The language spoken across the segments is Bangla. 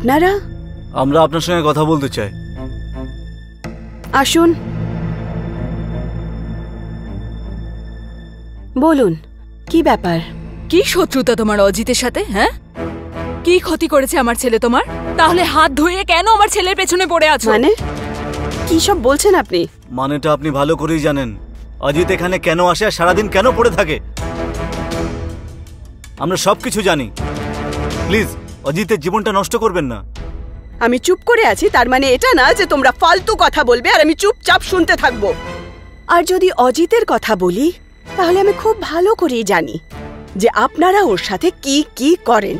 আপনারা? আমরা আপনার সঙ্গে কথা বলতে চাই। আসুন, বলুন কি ব্যাপার? কি শত্রুতা তোমার অজিতের সাথে? হ্যাঁ, কি ক্ষতি করেছে আমার ছেলে তোমার? তাহলে হাত ধুয়ে কেন আমার ছেলের পেছনে পড়ে আছো? মানে কি সব বলছেন আপনি? মানেটা আপনি ভালো করেই জানেন। অজিত এখানে কেন আসে আর সারাদিন কেন পড়ে থাকে আমরা সবকিছু জানি। প্লিজ অজিতের জীবনটা নষ্ট করবেন না। আমি চুপ করে আছি তার মানে এটা না যে তোমরা ফালতু কথা বলবে আর আমি চুপচাপ শুনতে থাকবো। আর যদি অজিতের কথা বলি তাহলে আমি খুব ভালো করেই জানি যে আপনারা ওর সাথে কি কি করেন।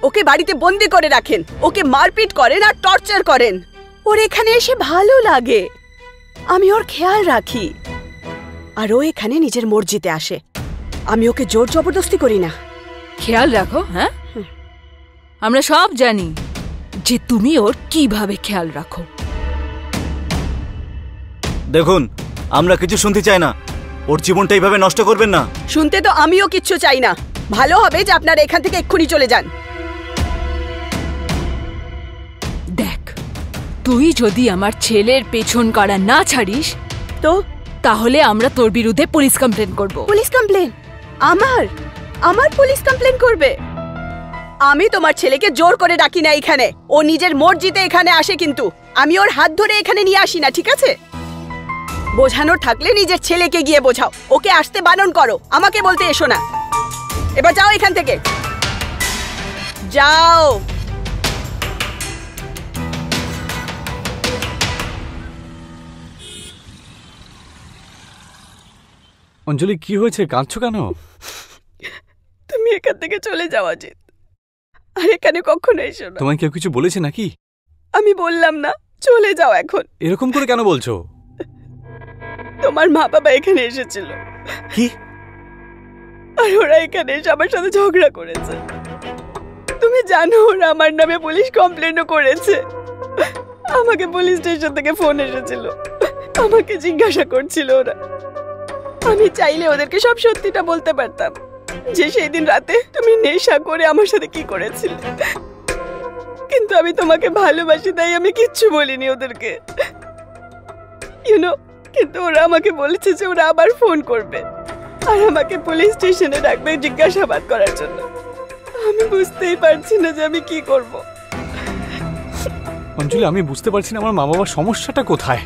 ওকে বাড়িতে বন্দি করে রাখেন, ওকে মারপিট করেন আর টর্চার করেন। ওর এখানে এসে ভালো লাগে, আমি ওর খেয়াল রাখি। আর ও এখানে নিজের মর্জিতে আসে, আমি ওকে জোর জবরদস্তি করি না। খেয়াল রাখো? হ্যাঁ, আমরা সব জানি যে তুমি ওর কিভাবে খেয়াল রাখো। দেখুন, আমরা কিছু শুনতে চাই না। ওর জীবনটা এইভাবে নষ্ট করবেন না। শুনতে তো আমিও কিচ্ছু চাই না। ভালো হবে যে আপনারা এখান থেকে এক্ষুনি চলে যান। দেখ, তুই যদি আমার ছেলের পেছন করা না ছাড়িস তো তাহলে আমরা তোর বিরুদ্ধে পুলিশ কমপ্লেন করব। Police complain? আমার পুলিশ কমপ্লেন করবে? আমি তোমার ছেলেকে জোর করে ডাকি না এখানে, ও নিজের মর্জিতে এখানে আসে, কিন্তু আমি ওর হাত ধরে এখানে নিয়ে আসি না, ঠিক আছে? বোঝানোর থাকলে নিজের ছেলেকে গিয়ে বোঝাও, ওকে আসতে বারণ করো, আমাকে বলতে এসো না। এবার যাও এখান থেকে, যাও। অঞ্জলি, কি হয়েছে? কাঁদছো কেন? তুমি এখান থেকে চলে যাও অজিত, আর এখানে কখনো এসো না। তোমায় কেউ কিছু বলেছে নাকি? আমি বললাম না চলে যাও এখন। এরকম করে কেন বলছো? তোমার মা বাবা এখানে এসেছিল। কি? আর ওরা এখানে এসে আমার সাথে ঝগড়া করেছে। তুমি জানো ওরা আমার নামে পুলিশ কমপ্লেনও করেছে। আমাকে পুলিশ স্টেশন থেকে ফোন এসেছিল, আমাকে জিজ্ঞাসা করছিল ওরা। আমি চাইলে ওদেরকে সব সত্যিটা বলতে পারতাম যে সেই দিন রাতে তুমি নেশা করে আমার সাথে কি করেছিলে, কিন্তু আমি তোমাকে ভালোবাসি তাই আমি কিচ্ছু বলিনি ওদেরকে, কিন্তু ওরা আমাকে বলেছে যে ওরা আবার ফোন করবে আর আমাকে পুলিশ স্টেশনে রাখবে জিজ্ঞাসাবাদ করার জন্য। আমি বুঝতেই পারছি না যে আমি কি করব। অঞ্জলি, আমি বুঝতে পারছি না আমার মা বাবার সমস্যাটা কোথায়।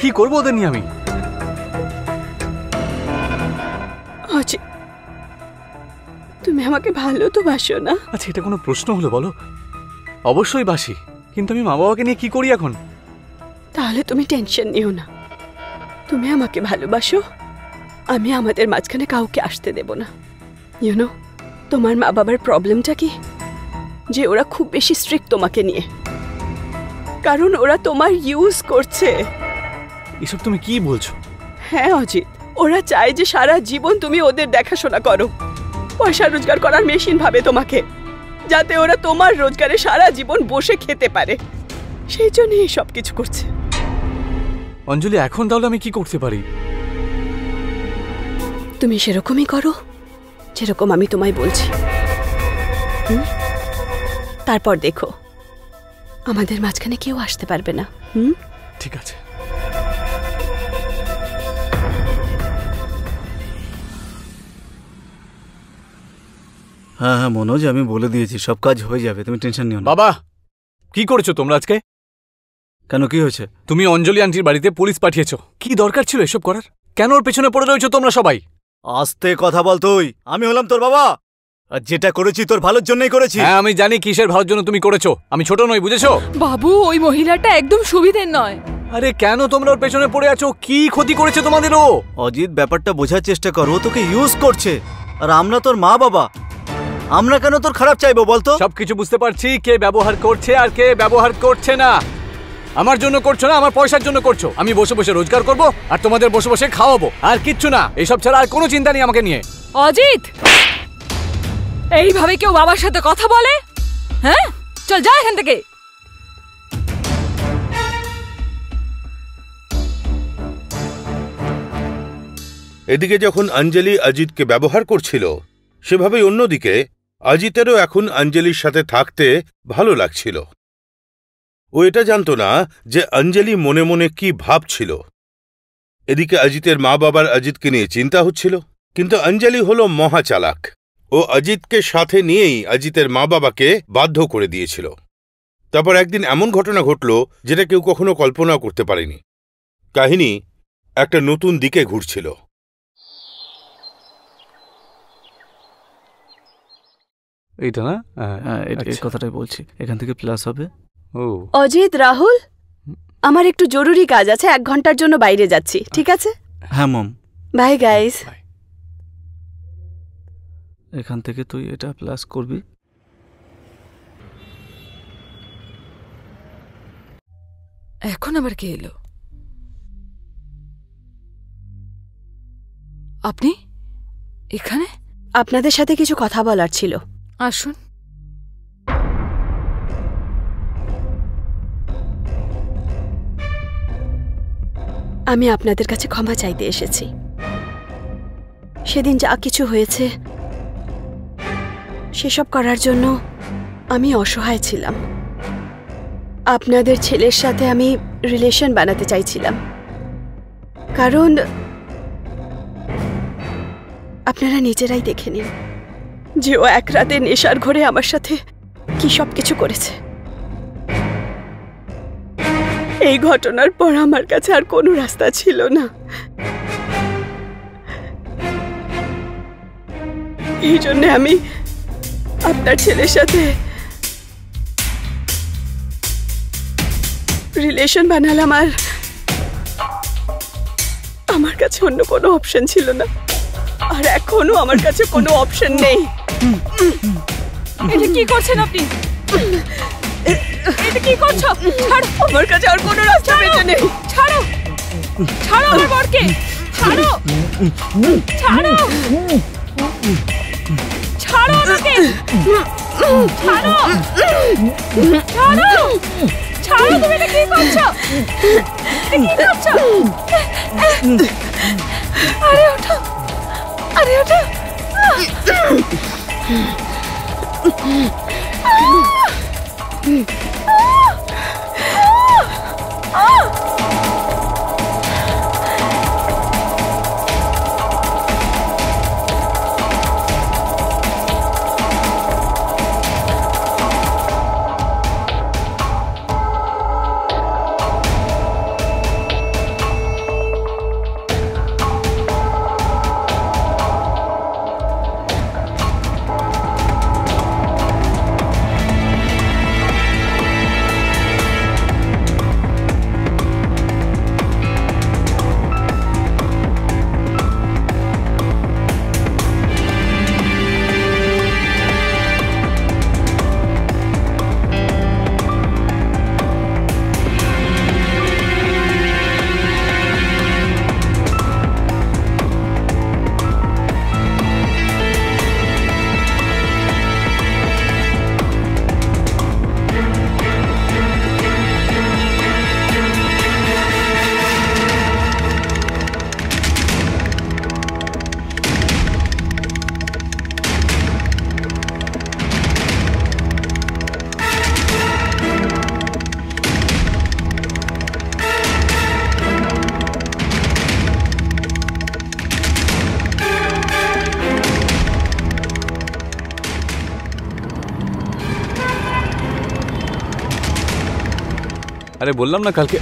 কি করবো ওদের নিয়ে আমি? অজিত, তুমি আমাকে ভালো তো বাসো না? আচ্ছা, এটা কোনো প্রশ্ন হলো বলো? অবশ্যই বাসি, কিন্তু আমি মা বাবাকে নিয়ে কি করি এখন? তাহলে তুমি টেনশন নিও না, তুমি আমাকে ভালোবাসো, আমি আমাদের মাঝখানে কাউকে আসতে দেব না। তোমার মা বাবার প্রবলেমটা কি যে ওরা খুব বেশি স্ট্রিক্ট তোমাকে নিয়ে, কারণ ওরা তোমার ইউজ করছে। এসব তুমি কি বলছো? হ্যাঁ অজিত, ওরা চায় যে সারা জীবন তুমি ওদের দেখাশোনা করো, পয়সা রোজগার করার মেশিন ভাবে তোমাকে, যাতে ওরা তোমার রোজগারে সারা জীবন বসে খেতে পারে। সেই জন্যই এই সব কিছু করছে। অঞ্জলি, এখন তাহলে আমি কি করতে পারি? তুমি সেরকমই করো যেরকম আমি তোমায় বলছি। তারপর দেখো আমাদের মাঝখানে কেউ আসতে পারবে না। ঠিক আছে। হ্যাঁ হ্যাঁ মনোজ, আমি বলে দিয়েছি সব কাজ হয়ে যাবে, তুমি টেনশন নিও না। বাবা, কি করেছো তোমরা আজকে? কেন, কি হয়েছে? তুমি অঞ্জলি আন্টির বাড়িতে পুলিশ পাঠিয়েছো। কি দরকার ছিল এসব করার? কেন ওর পেছনে পড়ে রয়েছো তোমরা সবাই? আস্তে কথা বল তুই। আমি হলাম তোর বাবা, আর যেটা করেছি তোর ভালোর জন্যই করেছি। হ্যাঁ, আমি জানি কিসের ভালোর জন্য তুমি করেছো। আমি ছোট নই, বুঝেছো? বাবু, ওই মহিলাটা একদম সুবিধের নয়। আরে কেন তোমরা ওর পেছনে পড়ে আছো? কি ক্ষতি করেছে তোমাদের ও? অজিত, ব্যাপারটা বোঝার চেষ্টা করো। ও তোকে ইউজ করছে, আর আমরা তোর মা বাবা, আমরা কেন তোর খারাপ চাইবো বলতো? সবকিছু বুঝতে পারছি কে ব্যবহার করছে আর কে ব্যবহার করছে না। আমার জন্য করছো না, আমার পয়সার জন্য করছো। আমি বসে বসে রোজগার করবো আর তোমাদের বসে বসে খাওয়াবো, আর কিচ্ছু না। এইসব ছাড়া আর কোনো চিন্তা নেই আমাকে নিয়ে। অজিত, এইভাবে কেউ বাবার সাথে কথা বলে? হ্যাঁ, চল যা এখান থেকে। এদিকে যখন অঞ্জলি অজিতকে ব্যবহার করছিল, সেভাবেই অন্যদিকে অজিতেরও এখন অঞ্জলির সাথে থাকতে ভালো লাগছিল। ও এটা জানত না যে অঞ্জলি মনে মনে কি ভাবছিল। এদিকে অজিতের মা বাবার অজিতকে নিয়ে চিন্তা হচ্ছিল, কিন্তু অঞ্জলি হল মহাচালাক। ও অজিতকে সাথে নিয়েই অজিতের মা বাবাকে বাধ্য করে দিয়েছিল। তারপর একদিন এমন ঘটনা ঘটল যেটা কেউ কখনো কল্পনাও করতে পারেনি। কাহিনী একটা নতুন দিকে ঘুরছিল। এইটা না? এই কথাটাই বলছি, এখান থেকে প্লাস হবে। ও অজিত, রাহুল, আমার একটু জরুরি কাজ আছে, 1 ঘন্টার জন্য বাইরে যাচ্ছি, ঠিক আছে? হ্যাঁ মম। Bye guys. এখান থেকে তুই এটা প্লাস করবি। এখন আবার কে এলো? আপনি এখানে? আপনাদের সাথে কিছু কথা বলার ছিল। আসুন। আমি আপনাদের কাছে ক্ষমা চাইতে এসেছি। সেদিন যা কিছু হয়েছে সেসব করার জন্য আমি অসহায় ছিলাম। আপনাদের ছেলের সাথে আমি রিলেশন বানাতে চাইছিলাম, কারণ আপনারা নিজেরাই দেখে নিন যে ও এক রাতে নেশার ঘরে আমার সাথে কি সব কিছু করেছে। এই ঘটনার পর আমার কাছে আর কোনো রাস্তা ছিল না। এই জন্য আমি আপনার ছেলের সাথে রিলেশন বানালাম, আর আমার কাছে অন্য কোনো অপশন ছিল না, আর এখনো আমার কাছে কোনো অপশন নেই। এটা কি করছেন আপনি? এটা কি করছো? ছাড়ো, আমার কাছে আর কোনো রাস্তা বেঁচে নেই। ছাড়ো, ছাড়ো আমার বরকে, ছাড়ো, ছাড়ো, ছাড়ো আমাকে, ছাড়ো, ছাড়ো, ছাড়ো। তুমি এটা কি করছো? এটা কি করছো? আরে ওঠো, আরে ওঠো। আরে বললাম না কালকে।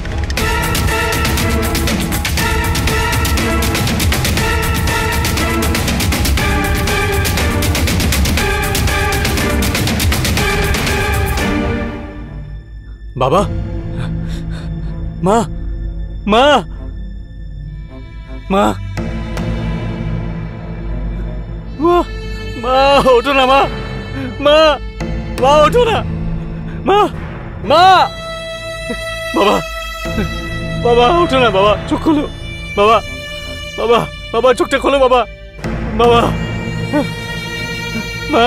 বাবা, মা, মা, মা, মা, মা, ওঠো না মা, মা, মা, ওঠো না মা, মা, বাবা, বাবা, ওঠো না বাবা, চোখ খোলো বাবা, বাবা, বাবা, চোখটা খোলো বাবা, বাবা, মা,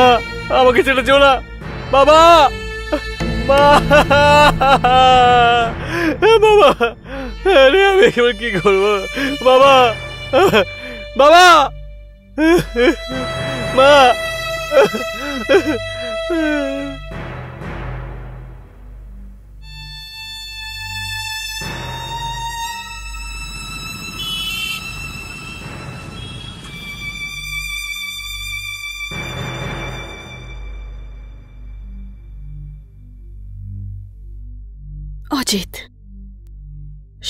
আমাকে ছেড়ে যেও না বাবা, মা, বাবা, আরে আমি এবার কি করবো বাবা, বাবা, মা, অজিত,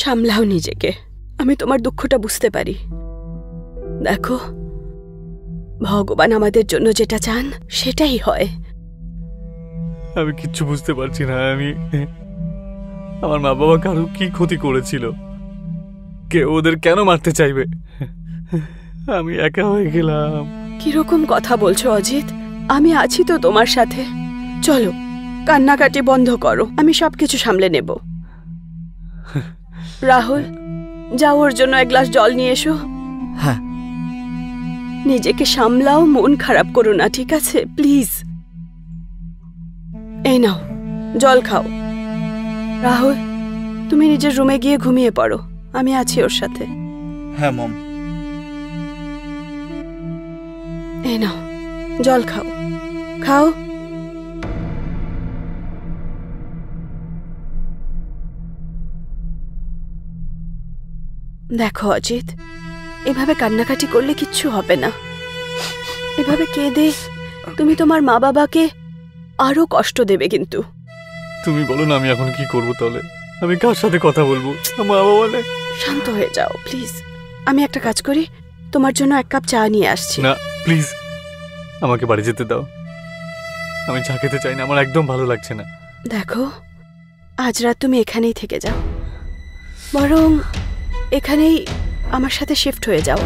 সামলাও নিজেকে। আমি তোমার দুঃখটা বুঝতে পারি। দেখো, ভগবান আমাদের জন্য যেটা চান সেটাই হয়। আমি কিচ্ছু বুঝতে পারছি না। আমার মা বাবা কারো কি ক্ষতি করেছিল? কে ওদের কেন মারতে চাইবে? আমি একা হয়ে গেলাম। কিরকম কথা বলছো অজিত? আমি আছি তো তোমার সাথে। চলো, কান্নাকাটি বন্ধ করো, আমি সবকিছু সামলে নেব। রাহুল, যাও ওর জন্য এক গ্লাস জল নিয়ে এসো। হ্যাঁ। নিজেকে সামলাও, মন খারাপ করো না, ঠিক আছে? প্লিজ। এই নাও, জল খাও। রাহুল, তুমি নিজের রুমে গিয়ে ঘুমিয়ে পড়ো, আমি আছি ওর সাথে। হ্যাঁ মম। এই নাও, জল খাও, খাও। দেখো অজিত, এভাবে কান্নাকাটি করলে কিচ্ছু হবে না। এভাবে কেঁদে তুমি তোমার মা বাবাকে আরো কষ্ট দেবে কিন্তু। তুমি বলো না, আমি এখন কি করবো তাহলে? আমি কার সাথে কথা বলবো? মা বাবা নেই। শান্ত হয়ে যাও প্লিজ। আমি একটা কাজ করি, তোমার জন্য এক কাপ চা নিয়ে আসছি। না প্লিজ, আমাকে বাড়ি যেতে দাও। আমি চা খেতে চাই না, আমার একদম ভালো লাগছে না। দেখো, আজ রাত তুমি এখানেই থেকে যাও, বরং এখানেই আমার সাথে শিফট হয়ে যাও।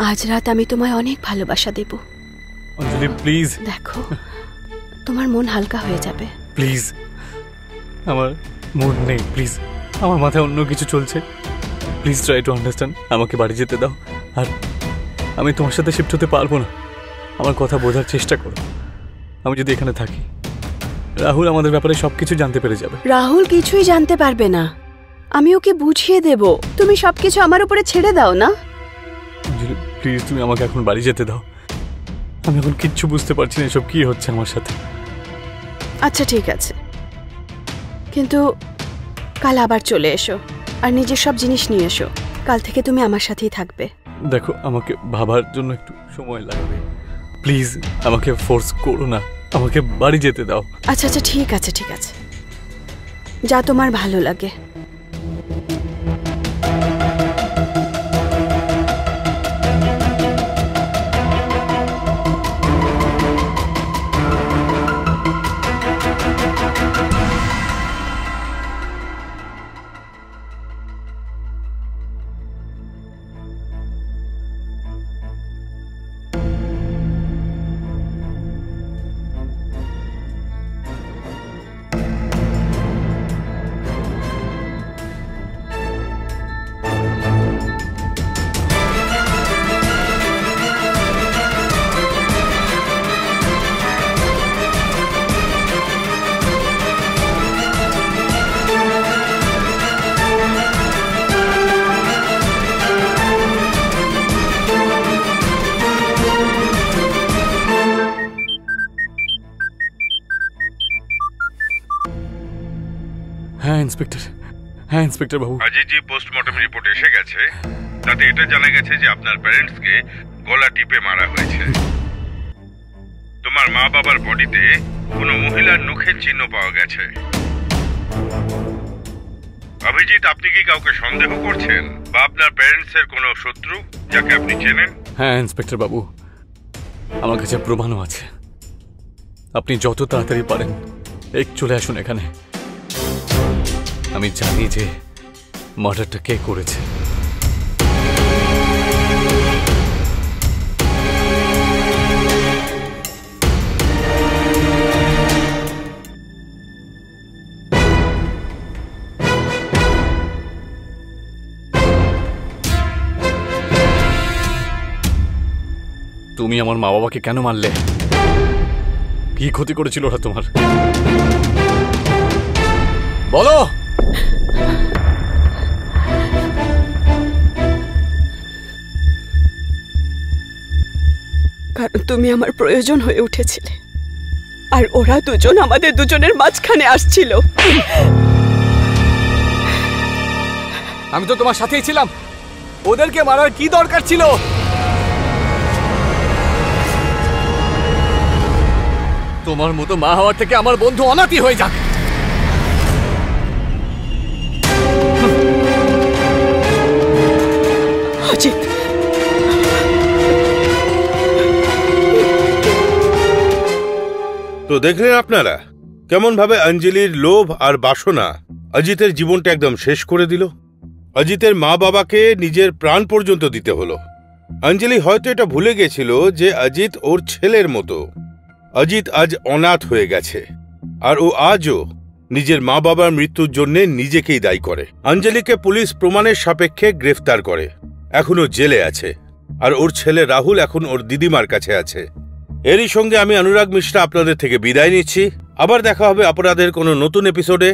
আজ রাত আমি তোমায় অনেক ভালোবাসা দেব। অঞ্জলি প্লিজ। দেখো, তোমার মন হালকা হয়ে যাবে। প্লিজ, আমার মুড নেই, প্লিজ। আমার মাথায় অন্য কিছু চলছে। Please try to understand. আমাকে বাড়ি যেতে দাও। আর আমি তোমার সাথে শিফট হতে পারবো না। আমার কথা বোঝার চেষ্টা করো। আমি যদি এখানে থাকি, রাহুল আমাদের ব্যাপারে সবকিছু জানতে পেরে যাবে। রাহুল কিছুই জানতে পারবে না, আমি ওকে বুঝিয়ে দেব। তুমি সবকিছু আমার উপরে ছেড়ে দাও না। অঞ্জলি প্লিজ, তুমি আমাকে এখন বাড়ি যেতে দাও। আমি এখন কিচ্ছু বুঝতে পারছি না এসব কি হচ্ছে আমার সাথে। আচ্ছা ঠিক আছে, কিন্তু কাল আবার চলে এসো আর নিজের সব জিনিস নিয়ে এসো। কাল থেকে তুমি আমার সাথেই থাকবে। দেখো, আমাকে ভাবার জন্য একটু সময় লাগবে। প্লিজ আমাকে ফোর্স করো না, আমাকে বাড়ি যেতে দাও। আচ্ছা আচ্ছা ঠিক আছে, ঠিক আছে, যা তোমার ভালো লাগে। হ্যাঁ ইন্সপেক্টর, হ্যাঁ ইন্সপেক্টর বাবু। অজিতজি, পোস্টমর্টম রিপোর্ট এসে গেছে। তাতে এটা জানা গেছে যে আপনার প্যারেন্টসকে গলা টিপে মারা হয়েছে। তোমার মা বাবার বডিতে কোনো মহিলার নখের চিহ্ন পাওয়া গেছে। অভিজিৎ, আপনি কি কাউকে সন্দেহ করছেন, বা আপনার প্যারেন্টসের কোনো শত্রু যাকে আপনি চেনেন? হ্যাঁ ইন্সপেক্টর বাবু, আমার কাছে প্রমাণও আছে। আপনি যত তাড়াতাড়ি পারেন চলে আসুন এখানে। আমি জানি যে মার্ডারটা কে করেছে। তুমি আমার মা বাবাকে কেন মারলে? কি ক্ষতি করেছিল ওরা তোমার? বলো। কারণ তুমি আমার প্রয়োজন হয়ে উঠেছিলে, আর ওরা দুজন আমাদের দুজনের মাঝখানে আসছিল। আমি তো তোমার সাথেই ছিলাম, ওদেরকে মারার কি দরকার ছিল? তোমার মতো মা হওয়ার থেকে আমার বন্ধু অনাথি হয়ে যাক। অজিত, তো দেখলেন আপনারা কেমন ভাবে অঞ্জলির লোভ আর বাসনা অজিতের জীবনটা একদম শেষ করে দিল। অজিতের মা বাবাকে নিজের প্রাণ পর্যন্ত দিতে হলো। অঞ্জলি হয়তো এটা ভুলে গেছিল যে অজিত ওর ছেলের মতো। অজিত আজ অনাথ হয়ে গেছে, আর ও আজও নিজের মা বাবার মৃত্যুর জন্য নিজেকেই দায়ী করে। অঞ্জলিকে পুলিশ প্রমাণের সাপেক্ষে গ্রেফতার করে, এখনো জেলে আছে, আর ওর ছেলে রাহুল এখন ওর দিদিমার কাছে আছে। এরই সঙ্গে আমি অনুরাগ মিশ্রা আপনাদের থেকে বিদায় নিচ্ছি। আবার দেখা হবে অপরাধের কোনো নতুন এপিসোডে।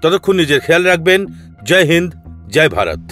ততক্ষণ নিজের খেয়াল রাখবেন। জয় হিন্দ, জয় ভারত।